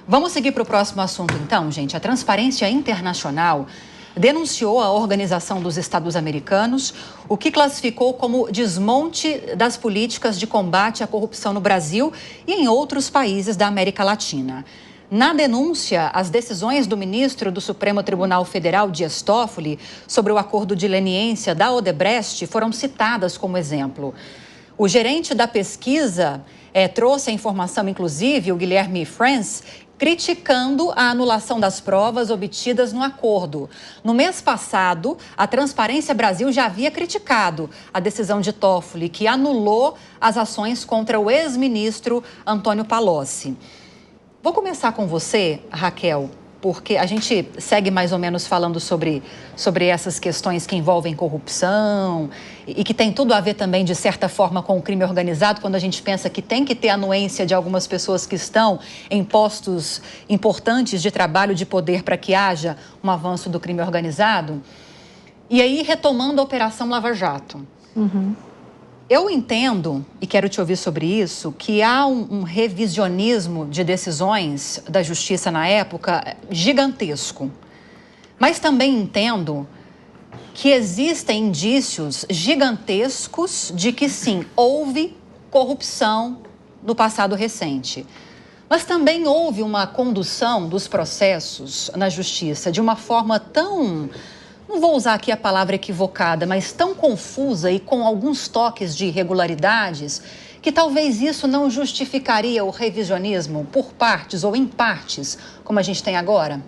Vamos seguir para o próximo assunto, então, gente. A Transparência Internacional denunciou a Organização dos Estados Americanos, o que classificou como desmonte das políticas de combate à corrupção no Brasil e em outros países da América Latina. Na denúncia, as decisões do ministro do Supremo Tribunal Federal, Dias Toffoli, sobre o acordo de leniência da Odebrecht foram citadas como exemplo. O gerente da pesquisa trouxe a informação, inclusive, o Guilherme Franz, criticando a anulação das provas obtidas no acordo. No mês passado, a Transparência Brasil já havia criticado a decisão de Toffoli, que anulou as ações contra o ex-ministro Antônio Palocci. Vou começar com você, Raquel, porque a gente segue mais ou menos falando sobre essas questões que envolvem corrupção e que tem tudo a ver também, de certa forma, com o crime organizado, quando a gente pensa que tem que ter anuência de algumas pessoas que estão em postos importantes de trabalho, de poder, para que haja um avanço do crime organizado. E aí, retomando a Operação Lava Jato. Eu entendo, e quero te ouvir sobre isso, que há um revisionismo de decisões da Justiça na época gigantesco. Mas também entendo que existem indícios gigantescos de que, sim, houve corrupção no passado recente. Mas também houve uma condução dos processos na Justiça de uma forma tão... não vou usar aqui a palavra equivocada, mas tão confusa e com alguns toques de irregularidades, que talvez isso não justificaria o revisionismo por partes ou em partes, como a gente tem agora?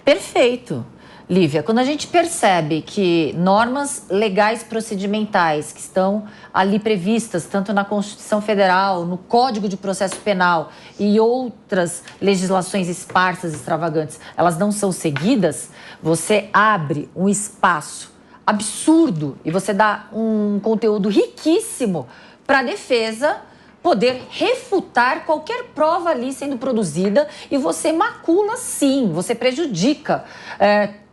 Perfeito, Lívia. Quando a gente percebe que normas legais procedimentais que estão ali previstas, tanto na Constituição Federal, no Código de Processo Penal e outras legislações esparsas, extravagantes, elas não são seguidas, você abre um espaço absurdo e você dá um conteúdo riquíssimo para a defesa poder refutar qualquer prova ali sendo produzida, e você macula, sim, você prejudica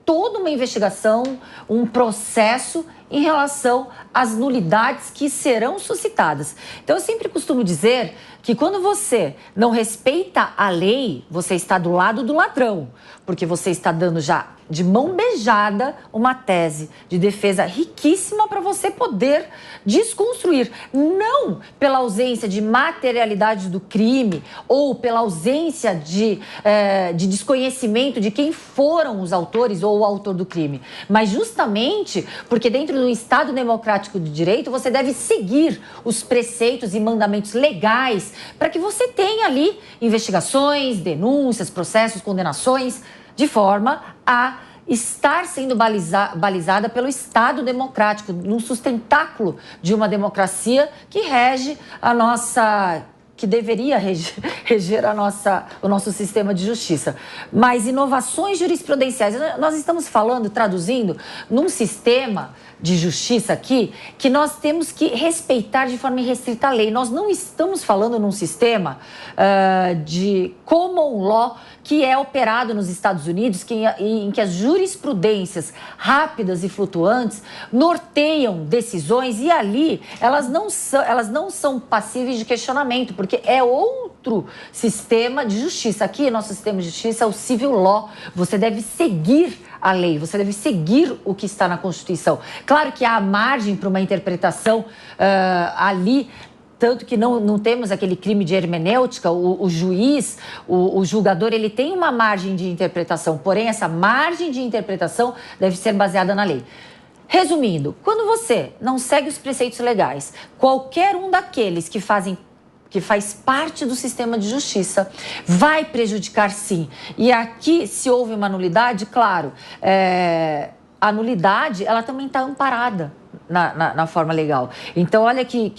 toda uma investigação, um processo em relação às nulidades que serão suscitadas. Então, eu sempre costumo dizer que quando você não respeita a lei, você está do lado do ladrão, porque você está dando já de mão beijada uma tese de defesa riquíssima para você poder desconstruir. Não pela ausência de materialidade do crime ou pela ausência de desconhecimento de quem foram os autores ou o autor do crime, mas justamente porque dentro do Estado Democrático de Direito você deve seguir os preceitos e mandamentos legais para que você tenha ali investigações, denúncias, processos, condenações, de forma a estar sendo balizada pelo Estado Democrático, num sustentáculo de uma democracia que rege a nossa... que deveria reger o nosso sistema de justiça. Mas inovações jurisprudenciais, nós estamos falando, traduzindo, num sistema de justiça aqui, que nós temos que respeitar de forma irrestrita a lei. Nós não estamos falando num sistema de common law que é operado nos Estados Unidos, em que as jurisprudências rápidas e flutuantes norteiam decisões e ali elas não são passíveis de questionamento, porque é outro sistema de justiça. Aqui, nosso sistema de justiça é o civil law. Você deve seguir a lei, você deve seguir o que está na Constituição. Claro que há margem para uma interpretação ali, tanto que não temos aquele crime de hermenêutica, o juiz, o julgador, ele tem uma margem de interpretação, porém essa margem de interpretação deve ser baseada na lei. Resumindo, quando você não segue os preceitos legais, qualquer um daqueles que faz parte do sistema de justiça, vai prejudicar sim. E aqui, se houve uma nulidade, claro, a nulidade, ela também está amparada na forma legal. Então, olha que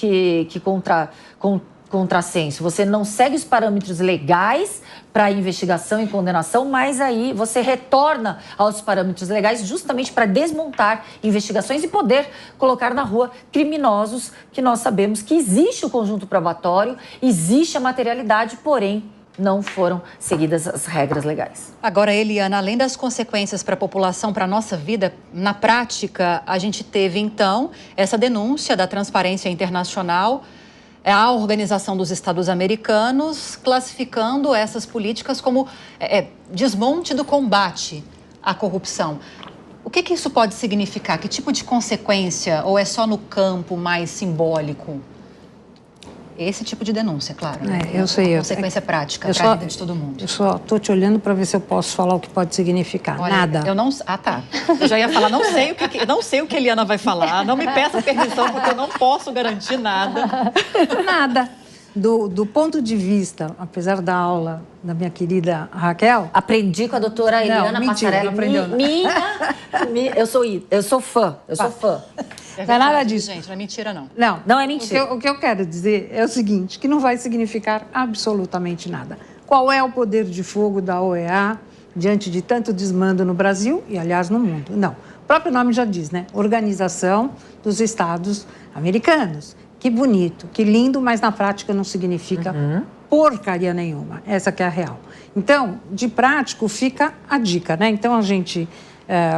contrassenso. Você não segue os parâmetros legais para investigação e condenação, mas aí você retorna aos parâmetros legais justamente para desmontar investigações e poder colocar na rua criminosos que nós sabemos que existe o conjunto probatório, existe a materialidade, porém não foram seguidas as regras legais. Agora, Eliana, além das consequências para a população, para a nossa vida, na prática, a gente teve, então, essa denúncia da Transparência Internacional é a Organização dos Estados Americanos classificando essas políticas como desmonte do combate à corrupção. O que isso pode significar? Que tipo de consequência? Ou é só no campo mais simbólico? Esse tipo de denúncia, claro. Eu sei. Consequência prática para a vida de todo mundo. Eu só estou te olhando para ver se eu posso falar o que pode significar. Olha, nada. Eu não... Ah, tá. Eu já ia falar, não sei o que a Eliana vai falar. Não me peça permissão, porque eu não posso garantir nada. Nada. Do ponto de vista, apesar da aula da minha querida Raquel... Aprendi com a doutora Eliana Passarello. Eu sou fã. Não é nada disso. Gente, não é mentira, não. Não é mentira. O que eu quero dizer é o seguinte, que não vai significar absolutamente nada. Qual é o poder de fogo da OEA diante de tanto desmando no Brasil e, aliás, no mundo? Não. O próprio nome já diz, né? Organização dos Estados Americanos. Que bonito, que lindo, mas na prática não significa porcaria nenhuma. Essa que é a real. Então, de prático, fica a dica, né? Então, a gente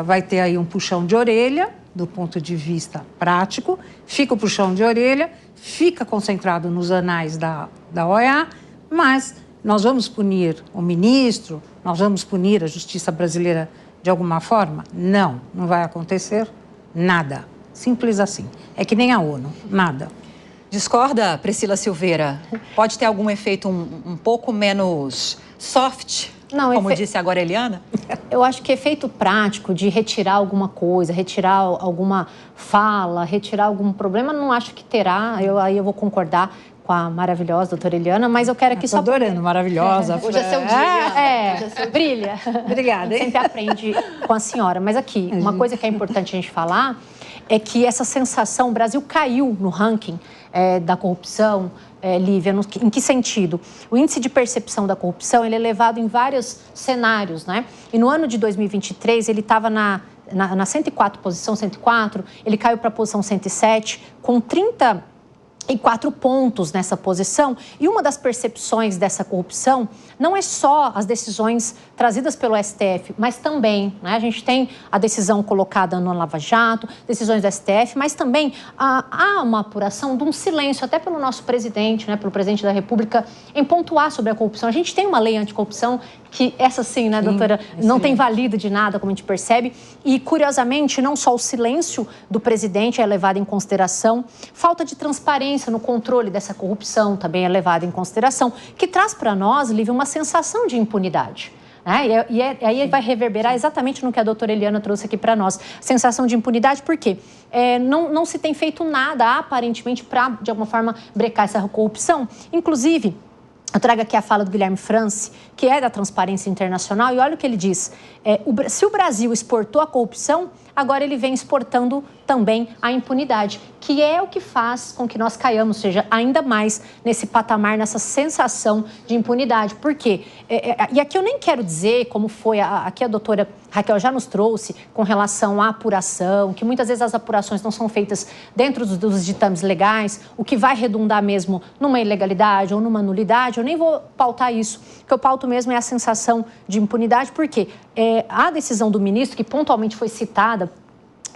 vai ter aí um puxão de orelha, do ponto de vista prático, fica o puxão de orelha, fica concentrado nos anais da OEA, mas nós vamos punir o ministro, nós vamos punir a justiça brasileira de alguma forma? Não vai acontecer nada. Simples assim. É que nem a ONU, nada. Discorda, Priscila Silveira? Pode ter algum efeito um pouco menos soft, como disse agora a Eliana? Eu acho que efeito prático de retirar alguma coisa, retirar alguma fala, retirar algum problema, não acho que terá. Aí eu vou concordar com a maravilhosa doutora Eliana, mas eu quero aqui só... Estou adorando, maravilhosa. Hoje é seu dia. Brilha. Obrigada. Sempre aprende com a senhora. Mas aqui, uma coisa que é importante a gente falar é que essa sensação, o Brasil caiu no ranking da corrupção, Lívia, em que sentido? O índice de percepção da corrupção ele é levado em vários cenários, né? E no ano de 2023, ele estava na 104, posição 104, ele caiu para a posição 107, com 34 pontos nessa posição. E uma das percepções dessa corrupção não é só as decisões trazidas pelo STF, mas também, né, a gente tem a decisão colocada no Lava Jato, decisões do STF, mas também há uma apuração de um silêncio, até pelo nosso presidente, né, pelo presidente da República, em pontuar sobre a corrupção. A gente tem uma lei anticorrupção que essa sim, né, doutora, não tem valido de nada, como a gente percebe. E, curiosamente, não só o silêncio do presidente é levado em consideração, falta de transparência no controle dessa corrupção também é levado em consideração, que traz para nós, Lívia, uma sensação de impunidade. E aí vai reverberar exatamente no que a doutora Eliana trouxe aqui para nós. Sensação de impunidade, por quê? Não se tem feito nada, aparentemente, para, de alguma forma, brecar essa corrupção. Inclusive, eu trago aqui a fala do Guilherme France, que é da Transparência Internacional, e olha o que ele diz. Se o Brasil exportou a corrupção, agora ele vem exportando também a impunidade, que é o que faz com que nós caiamos, ou seja, ainda mais nesse patamar, nessa sensação de impunidade. Por quê? E aqui eu nem quero dizer como foi, aqui a doutora Raquel já nos trouxe com relação à apuração, que muitas vezes as apurações não são feitas dentro dos ditames legais, o que vai redundar mesmo numa ilegalidade ou numa nulidade. Eu nem vou pautar isso. O que eu pauto mesmo é a sensação de impunidade, porque a decisão do ministro, que pontualmente foi citada,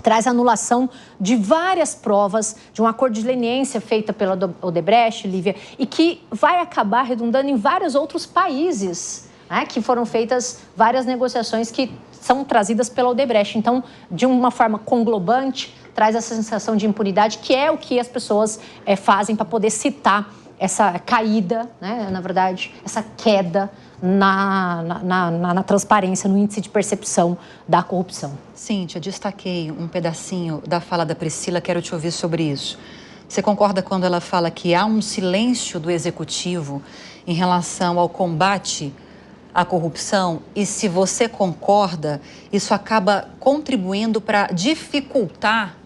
traz anulação de várias provas de um acordo de leniência feita pela Odebrecht, Lívia, e que vai acabar redundando em vários outros países, né, que foram feitas várias negociações que são trazidas pela Odebrecht. Então, de uma forma conglobante, traz essa sensação de impunidade, que é o que as pessoas fazem para poder citar essa caída, né, na verdade, essa queda na transparência, no índice de percepção da corrupção. Cíntia, destaquei um pedacinho da fala da Priscila, quero te ouvir sobre isso. Você concorda quando ela fala que há um silêncio do executivo em relação ao combate à corrupção? E se você concorda, isso acaba contribuindo para dificultar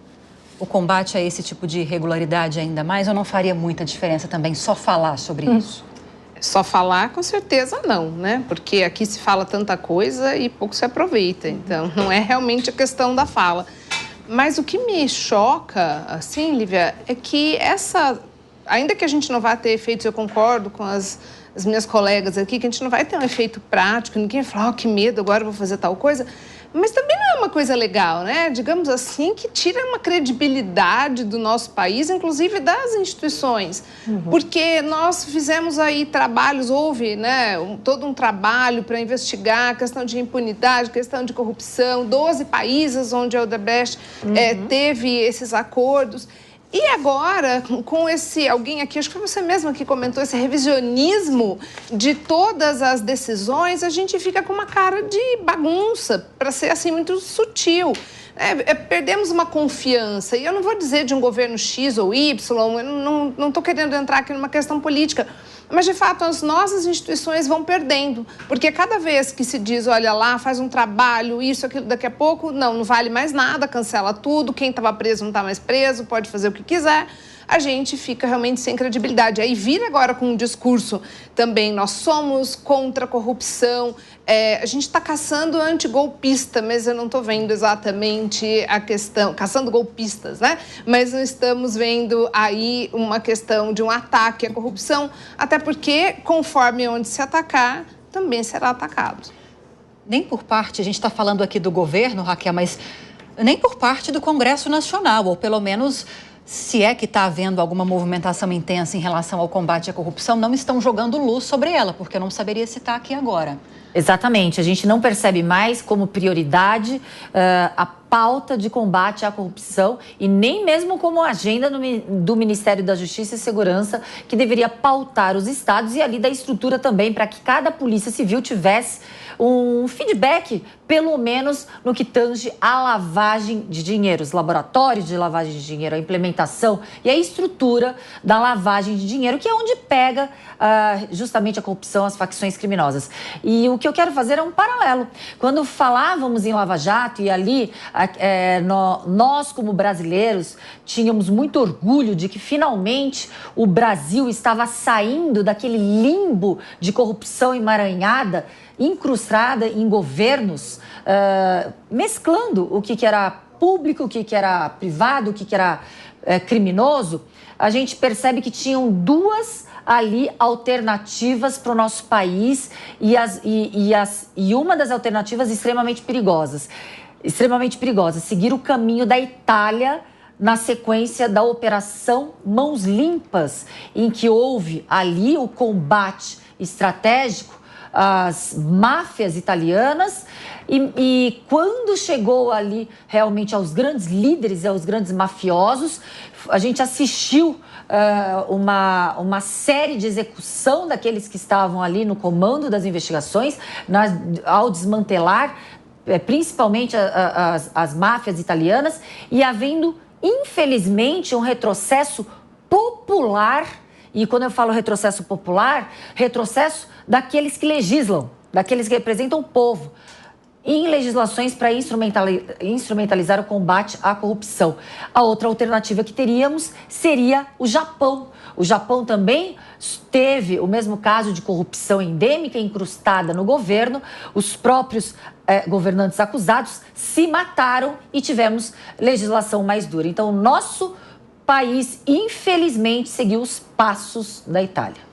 o combate a esse tipo de irregularidade ainda mais? Ou não faria muita diferença também só falar sobre isso? Só falar, com certeza não, né? Porque aqui se fala tanta coisa e pouco se aproveita. Então, não é realmente a questão da fala. Mas o que me choca, assim, Lívia, é que ainda que a gente não vá ter efeitos, eu concordo com as as minhas colegas aqui, que a gente não vai ter um efeito prático, ninguém vai falar, que medo, agora eu vou fazer tal coisa. Mas também não é uma coisa legal, né? Digamos assim, que tira uma credibilidade do nosso país, inclusive das instituições. Porque nós fizemos aí trabalhos, houve, né, todo um trabalho para investigar a questão de impunidade, questão de corrupção, 12 países onde a Odebrecht teve esses acordos. E agora, com alguém aqui, acho que foi você mesma que comentou, esse revisionismo de todas as decisões, a gente fica com uma cara de bagunça, para ser assim muito sutil. Perdemos uma confiança, e eu não vou dizer de um governo X ou Y, eu não estou querendo entrar aqui numa questão política, mas, de fato, as nossas instituições vão perdendo, porque cada vez que se diz, olha lá, faz um trabalho, isso, aquilo, daqui a pouco, não vale mais nada, cancela tudo, quem estava preso não está mais preso, pode fazer o que quiser, a gente fica realmente sem credibilidade. Aí vira agora com um discurso também, nós somos contra a corrupção, a gente está caçando antigolpista, mas eu não estou vendo exatamente a questão, caçando golpistas, né? Mas não estamos vendo aí uma questão de um ataque à corrupção, até porque, conforme onde se atacar, também será atacado. Nem por parte, a gente está falando aqui do governo, Raquel, mas nem por parte do Congresso Nacional, ou pelo menos, se é que está havendo alguma movimentação intensa em relação ao combate à corrupção, não estão jogando luz sobre ela, porque eu não saberia citar aqui agora. Exatamente, a gente não percebe mais como prioridade a pauta de combate à corrupção e nem mesmo como agenda do Ministério da Justiça e Segurança, que deveria pautar os estados e ali da estrutura também para que cada polícia civil tivesse um feedback, pelo menos no que tange à lavagem de dinheiro, os laboratórios de lavagem de dinheiro, a implementação e a estrutura da lavagem de dinheiro, que é onde pega justamente a corrupção, as facções criminosas. E o que eu quero fazer é um paralelo. Quando falávamos em Lava Jato e ali nós, como brasileiros, tínhamos muito orgulho de que finalmente o Brasil estava saindo daquele limbo de corrupção emaranhada, incrustada em governos, mesclando o que era público, o que era privado, o que era criminoso, a gente percebe que tinham duas ali alternativas para o nosso país e uma das alternativas extremamente perigosas, seguir o caminho da Itália na sequência da Operação Mãos Limpas, em que houve ali o combate estratégico às máfias italianas e quando chegou ali realmente aos grandes líderes e aos grandes mafiosos, a gente assistiu uma série de execução daqueles que estavam ali no comando das investigações, ao desmantelar principalmente as máfias italianas e havendo, infelizmente, um retrocesso popular. E quando eu falo retrocesso popular, retrocesso daqueles que legislam, daqueles que representam o povo, em legislações para instrumentalizar o combate à corrupção. A outra alternativa que teríamos seria o Japão. O Japão também teve o mesmo caso de corrupção endêmica incrustada no governo. Os próprios governantes acusados se mataram e tivemos legislação mais dura. Então, o nosso país, infelizmente, seguiu os passos da Itália.